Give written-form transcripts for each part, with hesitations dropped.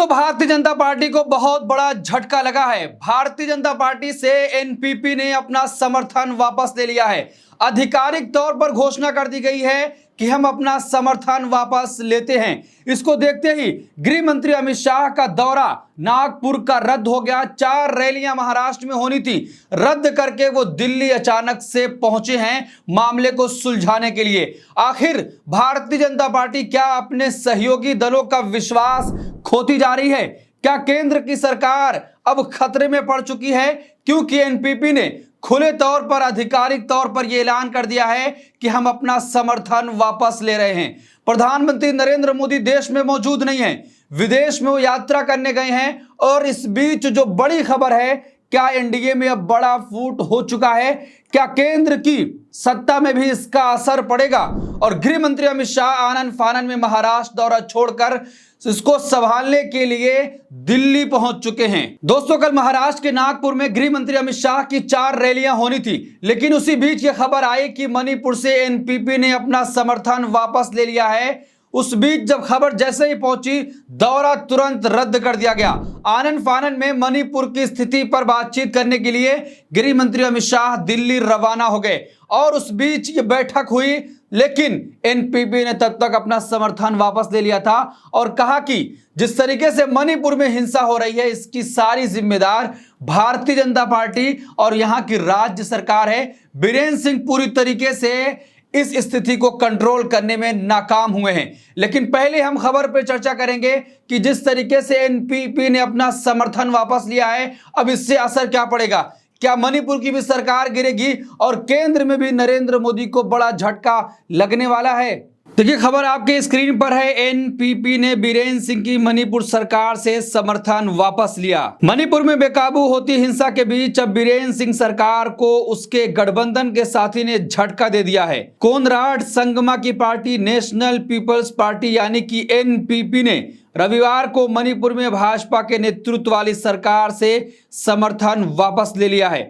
दोस्तों, भारतीय जनता पार्टी को बहुत बड़ा झटका लगा है। भारतीय जनता पार्टी से एनपीपी ने अपना समर्थन वापस ले लिया है। आधिकारिक तौर पर घोषणा कर दी गई है कि हम अपना समर्थन वापस लेते हैं। इसको देखते ही गृह मंत्री अमित शाह का दौरा नागपुर का रद्द हो गया। 4 रैलियां महाराष्ट्र में होनी थी, रद्द करके वो दिल्ली अचानक से पहुंचे हैं मामले को सुलझाने के लिए। आखिर भारतीय जनता पार्टी क्या अपने सहयोगी दलों का विश्वास खोती जा रही है? क्या केंद्र की सरकार अब खतरे में पड़ चुकी है? क्योंकि एनपीपी ने खुले तौर पर आधिकारिक तौर पर यह ऐलान कर दिया है कि हम अपना समर्थन वापस ले रहे हैं। प्रधानमंत्री नरेंद्र मोदी देश में मौजूद नहीं है, विदेश में वो यात्रा करने गए हैं। और इस बीच जो बड़ी खबर है, क्या एनडीए में अब बड़ा फूट हो चुका है? क्या केंद्र की सत्ता में भी इसका असर पड़ेगा? और गृह मंत्री अमित शाह आनन फानन में महाराष्ट्र दौरा छोड़कर इसको संभालने के लिए दिल्ली पहुंच चुके हैं। दोस्तों, कल महाराष्ट्र के नागपुर में गृह मंत्री अमित शाह की 4 रैलियां होनी थी, लेकिन उसी बीच ये खबर आई कि मणिपुर से एनपीपी ने अपना समर्थन वापस ले लिया है। उस बीच जब खबर जैसे ही पहुंची, दौरा तुरंत रद्द कर दिया गया। आनन फानन में मणिपुर की स्थिति पर बातचीत करने के लिए गृह मंत्री अमित शाह दिल्ली रवाना हो गए और उस बीच ये बैठक हुई, लेकिन एनपीपी ने तब तक अपना समर्थन वापस ले लिया था और कहा कि जिस तरीके से मणिपुर में हिंसा हो रही है, इसकी सारी जिम्मेदार भारतीय जनता पार्टी और यहां की राज्य सरकार है। बीरेन सिंह पूरी तरीके से इस स्थिति को कंट्रोल करने में नाकाम हुए हैं। लेकिन पहले हम खबर पर चर्चा करेंगे कि जिस तरीके से एनपीपी ने अपना समर्थन वापस लिया है, अब इससे असर क्या पड़ेगा? क्या मणिपुर की भी सरकार गिरेगी और केंद्र में भी नरेंद्र मोदी को बड़ा झटका लगने वाला है? देखिए, खबर आपके स्क्रीन पर है। एनपीपी ने बीरेन सिंह की मणिपुर सरकार से समर्थन वापस लिया। मणिपुर में बेकाबू होती हिंसा के बीच अब बीरेन सिंह सरकार को उसके गठबंधन के साथी ने झटका दे दिया है। कोनराड संगमा की पार्टी नेशनल पीपल्स पार्टी यानी कि एनपीपी ने रविवार को मणिपुर में भाजपा के नेतृत्व वाली सरकार से समर्थन वापस ले लिया है।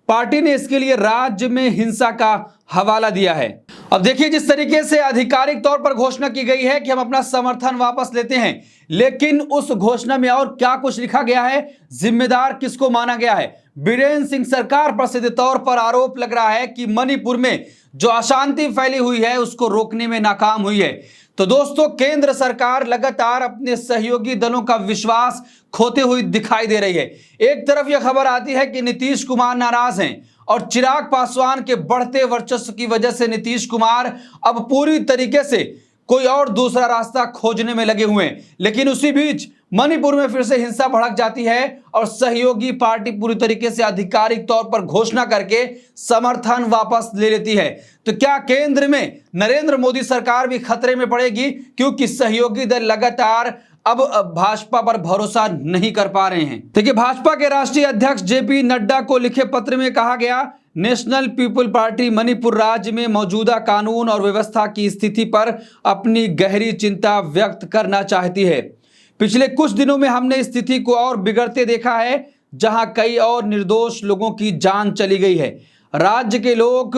पार्टी ने इसके लिए राज्य में हिंसा का हवाला दिया है। अब देखिए, जिस तरीके से आधिकारिक तौर पर घोषणा की गई है कि हम अपना समर्थन वापस लेते हैं, लेकिन उस घोषणा में और क्या कुछ लिखा गया है, जिम्मेदार किसको माना गया है? बीरेन सिंह सरकार पर सीधे तौर पर आरोप लग रहा है कि मणिपुर में जो अशांति फैली हुई है उसको रोकने में नाकाम हुई है। तो दोस्तों, केंद्र सरकार लगातार अपने सहयोगी दलों का विश्वास खोते हुए दिखाई दे रही है। एक तरफ यह खबर आती है कि नीतीश कुमार नाराज हैं और चिराग पासवान के बढ़ते वर्चस्व की वजह से नीतीश कुमार अब पूरी तरीके से कोई और दूसरा रास्ता खोजने में लगे हुए हैं। लेकिन उसी बीच मणिपुर में फिर से हिंसा भड़क जाती है और सहयोगी पार्टी पूरी तरीके से आधिकारिक तौर पर घोषणा करके समर्थन वापस ले लेती है। तो क्या केंद्र में नरेंद्र मोदी सरकार भी खतरे में पड़ेगी? क्योंकि सहयोगी दल लगातार अब भाजपा पर भरोसा नहीं कर पा रहे हैं। देखिए, भाजपा के राष्ट्रीय अध्यक्ष जेपी नड्डा को लिखे पत्र में कहा गया, नेशनल पीपल पार्टी मणिपुर राज्य में मौजूदा कानून और व्यवस्था की स्थिति पर अपनी गहरी चिंता व्यक्त करना चाहती है। पिछले कुछ दिनों में हमने स्थिति को और बिगड़ते देखा है, जहां कई और निर्दोष लोगों की जान चली गई है। राज्य के लोग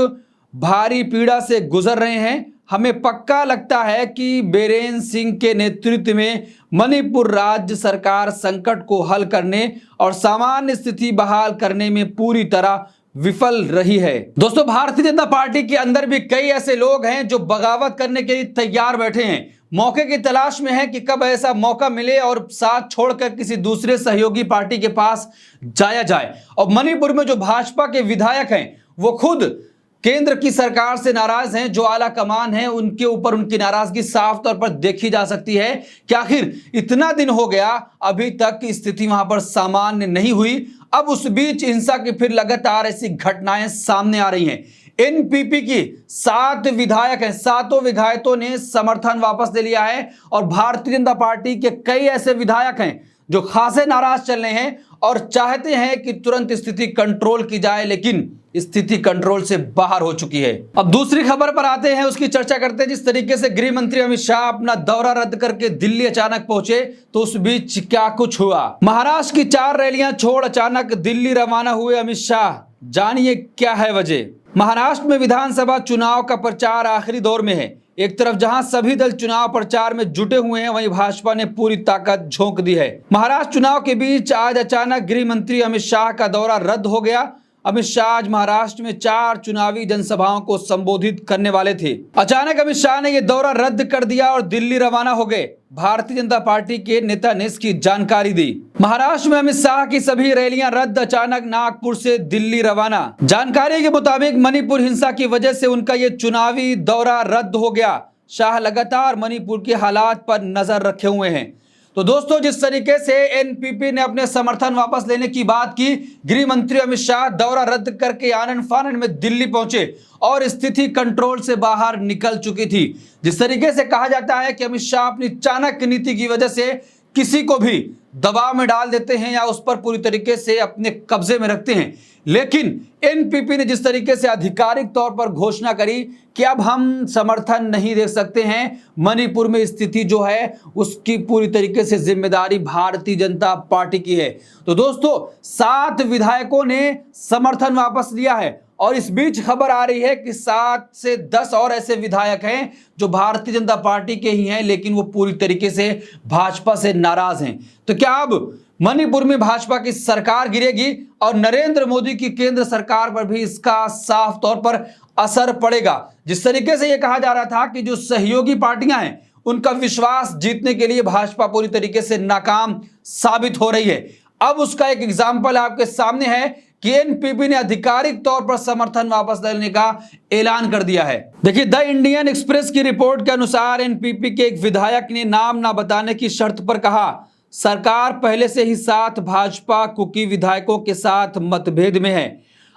भारी पीड़ा से गुजर रहे हैं। हमें पक्का लगता है कि बीरेन सिंह के नेतृत्व में मणिपुर राज्य सरकार संकट को हल करने और सामान्य स्थिति बहाल करने में पूरी तरह विफल रही है। दोस्तों, भारतीय जनता पार्टी के अंदर भी कई ऐसे लोग हैं जो बगावत करने के लिए तैयार बैठे हैं, मौके की तलाश में है कि कब ऐसा मौका मिले और साथ छोड़कर किसी दूसरे सहयोगी पार्टी के पास जाया जाए। और मणिपुर में जो भाजपा के विधायक हैं वो खुद केंद्र की सरकार से नाराज हैं। जो आला कमान है उनके ऊपर उनकी नाराजगी साफ तौर पर देखी जा सकती है कि आखिर इतना दिन हो गया, अभी तक स्थिति वहां पर सामान्य नहीं हुई। अब उस बीच हिंसा की फिर लगातार ऐसी घटनाएं सामने आ रही हैं। एनपीपी की 7 विधायक हैं, 7 विधायकों ने समर्थन वापस ले लिया है और भारतीय जनता पार्टी के कई ऐसे विधायक हैं जो खासे नाराज चल रहे हैं और चाहते हैं कि तुरंत स्थिति कंट्रोल की जाए, लेकिन स्थिति कंट्रोल से बाहर हो चुकी है। अब दूसरी खबर पर आते हैं, उसकी चर्चा करते हैं। जिस तरीके से गृह मंत्री अमित शाह अपना दौरा रद्द करके दिल्ली अचानक पहुंचे, तो उस बीच क्या कुछ हुआ? महाराष्ट्र की 4 रैलियां छोड़ अचानक दिल्ली रवाना हुए अमित शाह, जानिए क्या है वजह। महाराष्ट्र में विधानसभा चुनाव का प्रचार आखिरी दौर में है। एक तरफ जहां सभी दल चुनाव प्रचार में जुटे हुए हैं, वहीं भाजपा ने पूरी ताकत झोंक दी है। महाराष्ट्र चुनाव के बीच आज अचानक गृह मंत्री अमित शाह का दौरा रद्द हो गया। अमित शाह आज महाराष्ट्र में 4 चुनावी जनसभाओं को संबोधित करने वाले थे। अचानक अमित शाह ने यह दौरा रद्द कर दिया और दिल्ली रवाना हो गए। भारतीय जनता पार्टी के नेता ने इसकी जानकारी दी। महाराष्ट्र में अमित शाह की सभी रैलियां रद्द, अचानक नागपुर से दिल्ली रवाना। जानकारी के मुताबिक मणिपुर हिंसा की वजह से उनका ये चुनावी दौरा रद्द हो गया। शाह लगातार मणिपुर के हालात पर नजर रखे हुए हैं। तो दोस्तों, जिस तरीके से एनपीपी ने अपने समर्थन वापस लेने की बात की, गृह मंत्री अमित शाह दौरा रद्द करके आनन फानन में दिल्ली पहुंचे और स्थिति कंट्रोल से बाहर निकल चुकी थी। जिस तरीके से कहा जाता है कि अमित शाह अपनी चाणक्य नीति की वजह से किसी को भी दबाव में डाल देते हैं या उस पर पूरी तरीके से अपने कब्जे में रखते हैं, लेकिन एनपीपी ने जिस तरीके से आधिकारिक तौर पर घोषणा करी कि अब हम समर्थन नहीं दे सकते हैं, मणिपुर में स्थिति जो है उसकी पूरी तरीके से जिम्मेदारी भारतीय जनता पार्टी की है। तो दोस्तों, 7 विधायकों ने समर्थन वापस लिया है और इस बीच खबर आ रही है कि 7 से 10 और ऐसे विधायक हैं जो भारतीय जनता पार्टी के ही हैं, लेकिन वो पूरी तरीके से भाजपा से नाराज हैं। तो क्या अब मणिपुर में भाजपा की सरकार गिरेगी और नरेंद्र मोदी की केंद्र सरकार पर भी इसका साफ तौर पर असर पड़ेगा? जिस तरीके से यह कहा जा रहा था कि जो सहयोगी पार्टियां हैं उनका विश्वास जीतने के लिए भाजपा पूरी तरीके से नाकाम साबित हो रही है। अब उसका एक एग्जाम्पल आपके सामने है कि एनपीपी ने आधिकारिक तौर पर समर्थन वापस लेने का ऐलान कर दिया है। देखिए, द इंडियन एक्सप्रेस की रिपोर्ट के अनुसार एनपीपी के एक विधायक ने नाम ना बताने की शर्त पर कहा, सरकार पहले से ही 7 भाजपा कुकी विधायकों के साथ मतभेद में है।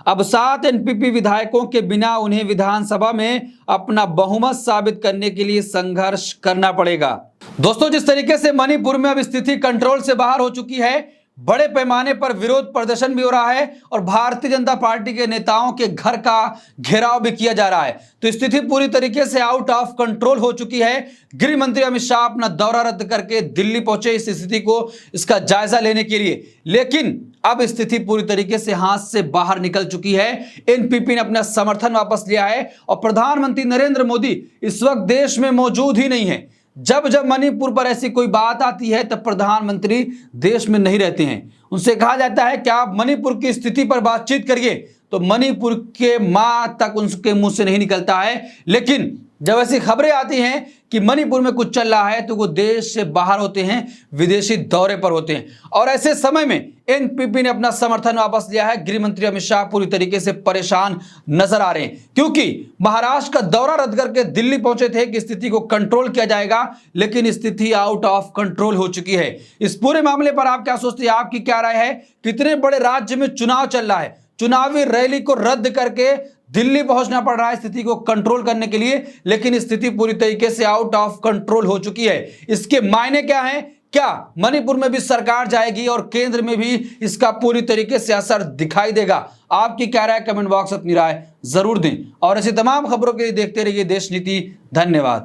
अब 7 एनपीपी विधायकों के बिना उन्हें विधानसभा में अपना बहुमत साबित करने के लिए संघर्ष करना पड़ेगा। दोस्तों, जिस तरीके से मणिपुर में अब स्थिति कंट्रोल से बाहर हो चुकी है, बड़े पैमाने पर विरोध प्रदर्शन भी हो रहा है और भारतीय जनता पार्टी के नेताओं के घर का घेराव भी किया जा रहा है, तो स्थिति पूरी तरीके से आउट ऑफ कंट्रोल हो चुकी है। गृह मंत्री अमित शाह अपना दौरा रद्द करके दिल्ली पहुंचे इस स्थिति को, इसका जायजा लेने के लिए, लेकिन अब स्थिति पूरी तरीके से हाथ से बाहर निकल चुकी है। एनपीपी ने अपना समर्थन वापस लिया है और प्रधानमंत्री नरेंद्र मोदी इस वक्त देश में मौजूद ही नहीं है। जब जब मणिपुर पर ऐसी कोई बात आती है तब प्रधानमंत्री देश में नहीं रहते हैं। उनसे कहा जाता है कि आप मणिपुर की स्थिति पर बातचीत करिए, तो मणिपुर के मां तक उनके मुंह से नहीं निकलता है। लेकिन जब ऐसी खबरें आती हैं कि मणिपुर में कुछ चल रहा है तो वो देश से बाहर होते हैं, विदेशी दौरे पर होते हैं। और ऐसे समय में एनपीपी ने अपना समर्थन वापस लिया है। गृह मंत्री अमित शाह पूरी तरीके से परेशान नजर आ रहे हैं, क्योंकि महाराष्ट्र का दौरा रद्द करके दिल्ली पहुंचे थे कि स्थिति को कंट्रोल किया जाएगा, लेकिन स्थिति आउट ऑफ कंट्रोल हो चुकी है। इस पूरे मामले पर आप क्या सोचते हैं? आपकी क्या राय है? कितने बड़े राज्य में चुनाव चल रहा है, चुनावी रैली को रद्द करके दिल्ली पहुंचना पड़ रहा है स्थिति को कंट्रोल करने के लिए, लेकिन स्थिति पूरी तरीके से आउट ऑफ कंट्रोल हो चुकी है। इसके मायने क्या हैं? क्या मणिपुर में भी सरकार जाएगी और केंद्र में भी इसका पूरी तरीके से असर दिखाई देगा? आपकी क्या राय? कमेंट बॉक्स अपनी राय जरूर दें और ऐसी तमाम खबरों के लिए देखते रहिए देश नीति। धन्यवाद।